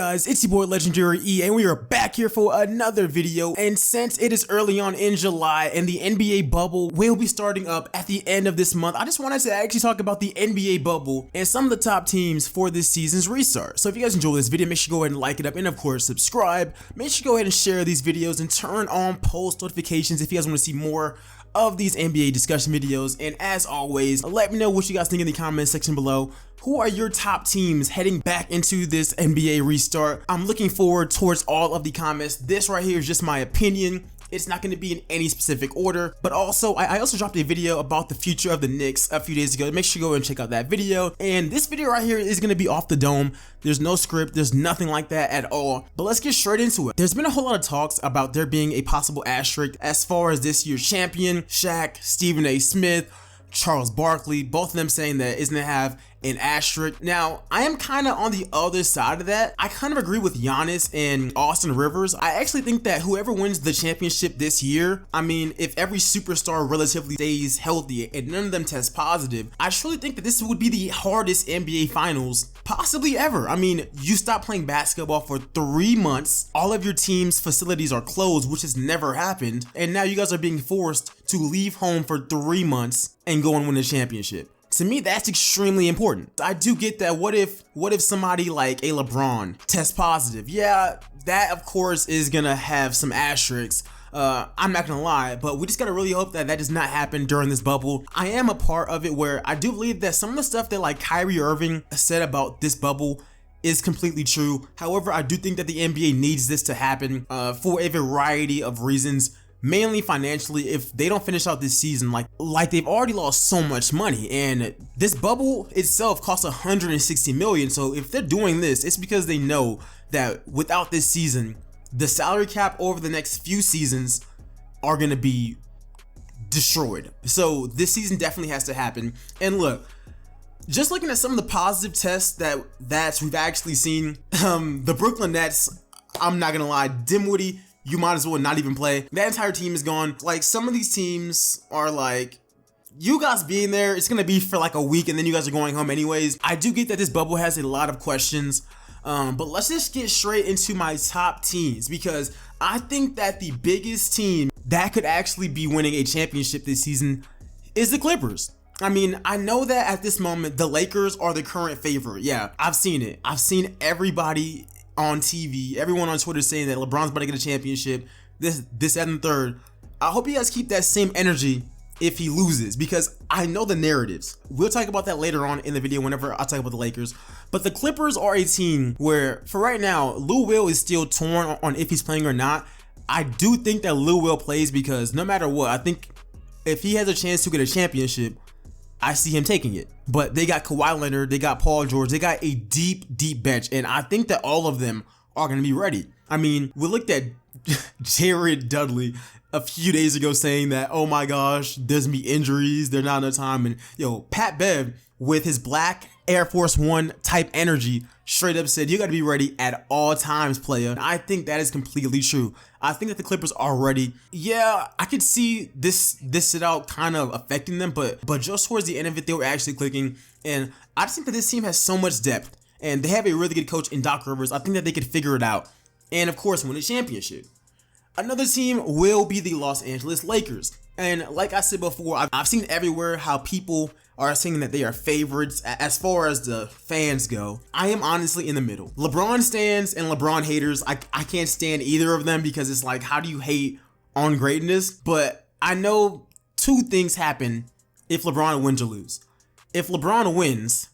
guys, it's your boy Legendary E, and we are back here for another video. And since it is early on in July and the NBA bubble will be starting up at the end of this month, I just wanted to actually talk about the NBA bubble and some of the top teams for this season's restart. So if you guys enjoy this video, make sure you go ahead and like it up, and of course subscribe. Make sure you go ahead and share these videos and turn on post notifications if you guys want to see more of these NBA discussion videos. And as always, let me know what you guys think in the comment section below. Who are your top teams heading back into this NBA restart? I'm looking forward towards all of the comments. This right here is just my opinion. It's not going to be in any specific order, but also I also dropped a video about the future of the Knicks a few days ago. Make sure you go and check out that video. And this video right here is going to be off the dome. There's no script, there's nothing like that at all. But let's get straight into it. There's been a whole lot of talks about there being a possible asterisk as far as this year's champion, Shaq, Stephen A. Smith, Charles Barkley, both of them saying that it's gonna have an asterisk. Now, I am kind of on the other side of that. I kind of agree with Giannis and Austin Rivers. I actually think that whoever wins the championship this year, I mean, if every superstar relatively stays healthy and none of them test positive, I truly think that this would be the hardest NBA finals possibly ever. I mean, you stop playing basketball for 3 months, all of your team's facilities are closed, which has never happened, and now you guys are being forced to leave home for 3 months and go and win a championship. To me, that's extremely important. I do get that. What if somebody like a LeBron tests positive? Yeah, that of course is gonna have some asterisks. I'm not gonna lie, but we just gotta really hope that that does not happen during this bubble. I am a part of it where I do believe that some of the stuff that like Kyrie Irving said about this bubble is completely true. However, I do think that the NBA needs this to happen for a variety of reasons. Mainly financially. If they don't finish out this season, like they've already lost so much money, and this bubble itself costs 160 million. So if they're doing this, it's because they know that without this season, the salary cap over the next few seasons are going to be destroyed. So this season definitely has to happen. And look, just looking at some of the positive tests that we've actually seen, the Brooklyn Nets, I'm not gonna lie, Dinwiddie, you might as well not even play. That entire team is gone. Like, some of these teams are like, you guys being there, it's gonna be for like a week and then you guys are going home anyways. I do get that this bubble has a lot of questions, but let's just get straight into my top teams, because I think that the biggest team that could actually be winning a championship this season is the Clippers. I mean, I know that at this moment, the Lakers are the current favorite. Yeah, I've seen it. I've seen everybody on TV, everyone on Twitter saying that LeBron's about to get a championship, this, and the third. I hope you guys keep that same energy if he loses, because I know the narratives. We'll talk about that later on in the video whenever I talk about the Lakers. But the Clippers are a team where, for right now, Lou Will is still torn on if he's playing or not. I do think that Lou Will plays, because no matter what, I think if he has a chance to get a championship, I see him taking it. But they got Kawhi Leonard, they got Paul George, they got a deep bench, and I think that all of them are going to be ready. I mean, we looked at Jared Dudley a few days ago saying that, oh my gosh, there's gonna be injuries, there's not enough time, and Pat Bev with his black Air Force One type energy straight up said, you got to be ready at all times, player. And I think that is completely true. I think that the Clippers are ready. Yeah, I could see this sit out kind of affecting them, but just towards the end of it, they were actually clicking. And I just think that this team has so much depth, and they have a really good coach in Doc Rivers. I think that they could figure it out, and of course win a championship. Another team will be the Los Angeles Lakers. And like I said before, I've seen everywhere how people are saying that they are favorites as far as the fans go. I am honestly in the middle. LeBron stans and LeBron haters, I can't stand either of them, because it's like, how do you hate on greatness? But I know two things happen if LeBron wins or lose. If LeBron wins,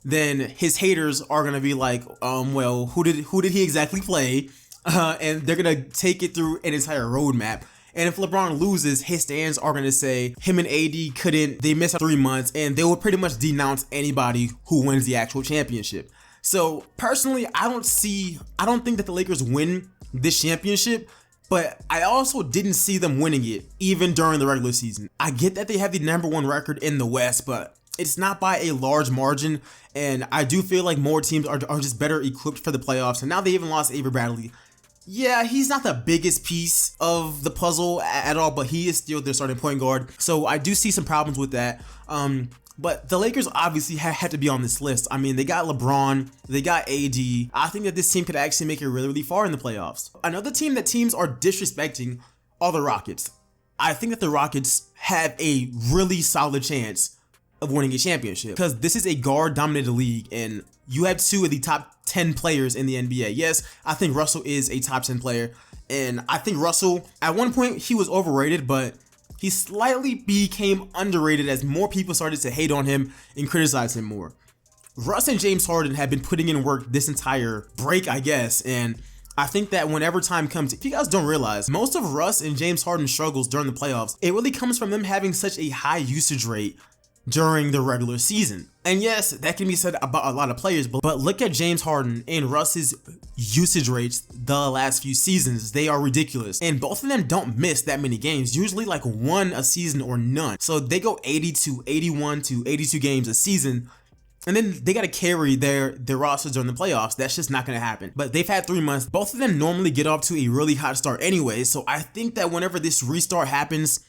then his haters are gonna be like, well, who did he exactly play? And they're gonna take it through an entire roadmap. And if LeBron loses, his stands are going to say him and AD they missed 3 months, and they will pretty much denounce anybody who wins the actual championship. So personally, I don't think that the Lakers win this championship, but I also didn't see them winning it even during the regular season. I get that they have the #1 record in the West, but it's not by a large margin, and I do feel like more teams are just better equipped for the playoffs. And now they even lost Avery Bradley. Yeah, he's not the biggest piece of the puzzle at all, but he is still their starting point guard. So I do see some problems with that. But the Lakers obviously had to be on this list. I mean, they got LeBron, they got AD. I think that this team could actually make it really, really far in the playoffs. Another team that teams are disrespecting are the Rockets. I think that the Rockets have a really solid chance of winning a championship because this is a guard-dominated league, and you have 2 of the top 10 players in the NBA. Yes, I think Russell is a top 10 player, and I think Russell, at one point, he was overrated, but he slightly became underrated as more people started to hate on him and criticize him more. Russ and James Harden have been putting in work this entire break, I guess, and I think that whenever time comes, if you guys don't realize, most of Russ and James Harden's struggles during the playoffs, it really comes from them having such a high usage rate during the regular season. And yes, that can be said about a lot of players, but look at James Harden and Russ's usage rates the last few seasons. They are ridiculous. And both of them don't miss that many games, usually like 1 a season or none. So they go 80 to 81 to 82 games a season, and then they got to carry their rosters during the playoffs. That's just not going to happen. But they've had 3 months. Both of them normally get off to a really hot start anyway. So I think that whenever this restart happens,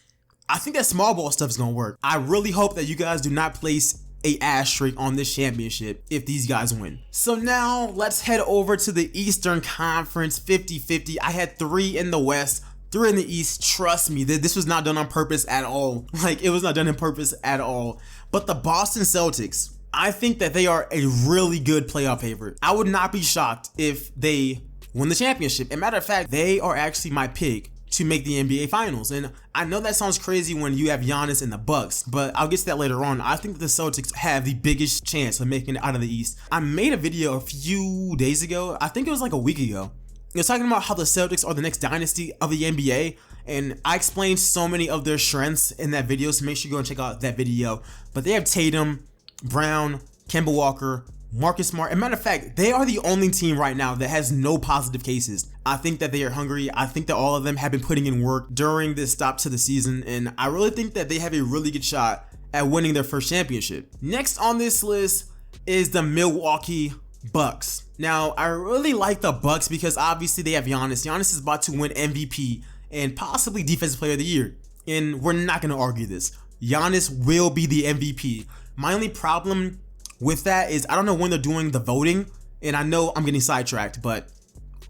I think that small ball stuff is going to work. I really hope that you guys do not place a asterisk on this championship if these guys win. So now let's head over to the Eastern Conference 50-50. I had 3 in the West, 3 in the East. Trust me, this was not done on purpose at all. Like, it was not done on purpose at all. But the Boston Celtics, I think that they are a really good playoff favorite. I would not be shocked if they win the championship. As a matter of fact, they are actually my pick to make the NBA Finals. And I know that sounds crazy when you have Giannis and the Bucks, but I'll get to that later on. I think that the Celtics have the biggest chance of making it out of the East. I made a video a few days ago, I think it was like a week ago. It was talking about how the Celtics are the next dynasty of the NBA, and I explained so many of their strengths in that video, so make sure you go and check out that video. But they have Tatum, Brown, Kemba Walker, Marcus Smart. As a matter of fact, they are the only team right now that has no positive cases. I think that they are hungry. I think that all of them have been putting in work during this stop to the season, and I really think that they have a really good shot at winning their first championship. Next on this list is the Milwaukee Bucks. Now, I really like the Bucks because obviously they have Giannis. Giannis is about to win MVP and possibly Defensive Player of the Year, and we're not going to argue this. Giannis will be the MVP. My only problem with that is I don't know when they're doing the voting, and I know I'm getting sidetracked, but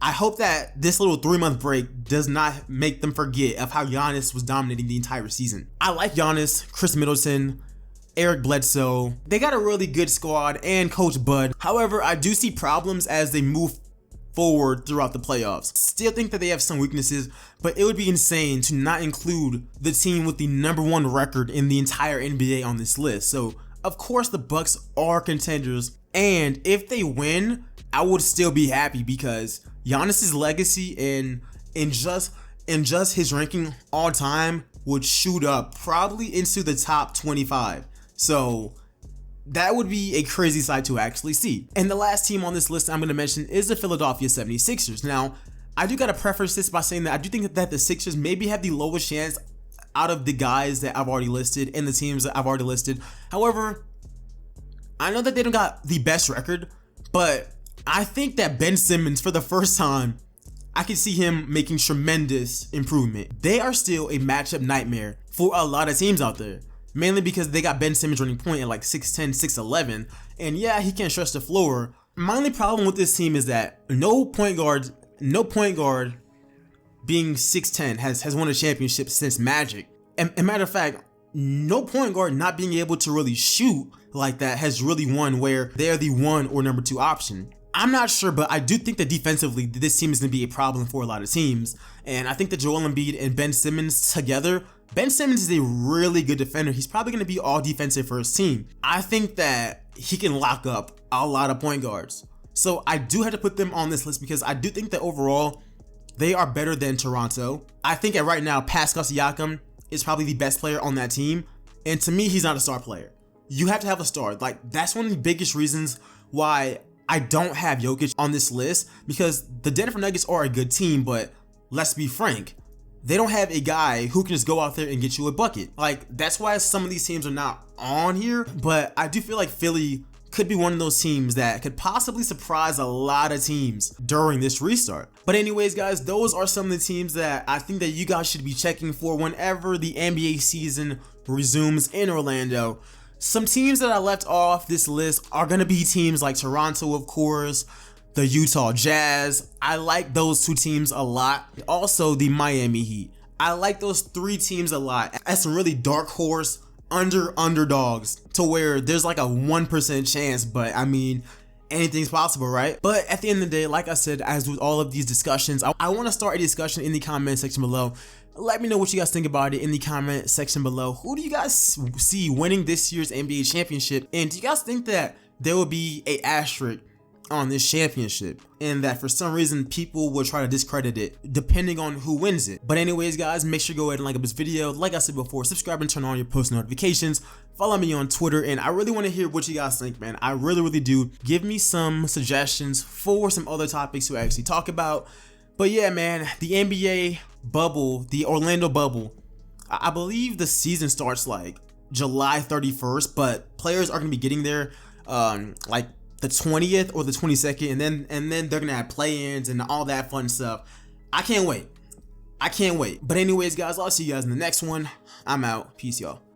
I hope that this little 3-month break does not make them forget of how Giannis was dominating the entire season. I like Giannis, Chris Middleton, Eric Bledsoe. They got a really good squad, and Coach Bud. However, I do see problems as they move forward throughout the playoffs. Still think that they have some weaknesses, but it would be insane to not include the team with the #1 record in the entire NBA on this list. So of course the Bucks are contenders, and if they win, I would still be happy because Giannis's legacy and just his ranking all time would shoot up probably into the top 25. So that would be a crazy sight to actually see. And the last team on this list I'm going to mention is the Philadelphia 76ers. Now, I do got to preface this by saying that I do think that the Sixers maybe have the lowest chance out of the guys that I've already listed and the teams that I've already listed. However, I know that they don't got the best record, but I think that Ben Simmons, for the first time, I can see him making tremendous improvement. They are still a matchup nightmare for a lot of teams out there, mainly because they got Ben Simmons running point at like 6'10", 6'11", and yeah, he can stretch the floor. My only problem with this team is that no point guard being 6'10" has won a championship since Magic. And matter of fact, no point guard not being able to really shoot like that has really won where they're the 1 or #2 option. I'm not sure, but I do think that defensively, this team is going to be a problem for a lot of teams. And I think that Joel Embiid and Ben Simmons together, Ben Simmons is a really good defender. He's probably going to be all defensive for his team. I think that he can lock up a lot of point guards. So I do have to put them on this list because I do think that overall, they are better than Toronto. I think that right now, Pascal Siakam is probably the best player on that team. And to me, he's not a star player. You have to have a star. Like, that's one of the biggest reasons why I don't have Jokic on this list, because the Denver Nuggets are a good team, but let's be frank, they don't have a guy who can just go out there and get you a bucket. Like, that's why some of these teams are not on here, but I do feel like Philly could be one of those teams that could possibly surprise a lot of teams during this restart. But anyways, guys, those are some of the teams that I think that you guys should be checking for whenever the NBA season resumes in Orlando. Some teams that I left off this list are gonna be teams like Toronto, of course, the Utah Jazz. I like those 2 teams a lot. Also the Miami Heat. I like those 3 teams a lot. As some really dark horse underdogs to where there's like a 1% chance, but I mean, anything's possible, right? But at the end of the day, like I said, as with all of these discussions, I want to start a discussion in the comment section below. Let me know what you guys think about it in the comment section below. Who do you guys see winning this year's NBA championship? And do you guys think that there will be a asterisk on this championship and that for some reason people will try to discredit it depending on who wins it? But anyways, guys, make sure to go ahead and like up this video. Like I said before, subscribe and turn on your post notifications. Follow me on Twitter, and I really want to hear what you guys think, man. I really do. Give me some suggestions for some other topics to actually talk about. But yeah, man, the NBA bubble, the Orlando bubble, I believe the season starts like July 31st, but players are going to be getting there like the 20th or the 22nd, and then they're going to have play-ins and all that fun stuff. I can't wait. But anyways, guys, I'll see you guys in the next one. I'm out. Peace, y'all.